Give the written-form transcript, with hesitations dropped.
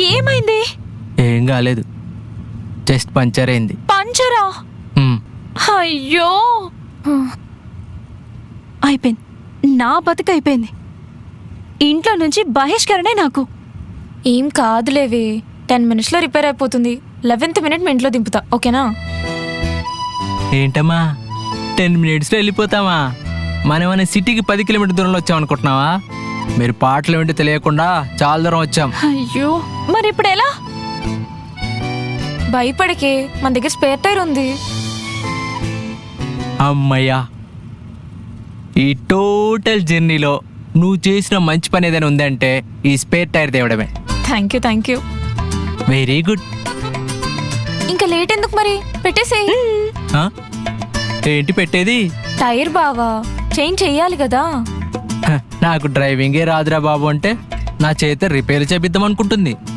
ఏమైంది? ఏం కాలేదు, జస్ట్ పంచర్ అయింది. పంచరా? అయ్యో, అయిపోయింది, నా బతుకు అయిపోయింది. ఇంట్లో నుంచి బహిష్కరణే నాకు. ఏం కాదులేవే, 10 minutesలో రిపేర్ అయిపోతుంది. 11th minute మీ ఇంట్లో దింపుతా, ఓకేనా? ఏంటమ్మా 10 minutesలో వెళ్ళిపోతామా? మనం సిటీకి 10 కిలోమీటర్ దూరంలో వచ్చాం అనుకుంటున్నావా? మీరు పాటలు ఏంటో తెలియకుండా చాలా దూరం వచ్చాం. అయ్యో, మరి ఇప్పుడు ఎలా? భయపడకే, మన దగ్గర స్పేర్ టైర్ ఉంది. అమ్మయ్యా, ఈ టోటల్ జర్నీలో నువ్వు చేసిన మంచి పని ఏదైనా ఉందంటే ఈ స్పేర్ టైర్ తేవడమే. Thank you. Very good. ఇంకా లేట్ ఎందుకు మరి, పెట్టేసేయ్. ఏంటి పెట్టేది? టైర్ బావా, చేంజ్ చెయ్యాలి కదా. నాకు డ్రైవింగే రాదురా బాబు అంటే నా చేత రిపేర్ చేపిద్దాం అనుకుంటుంది.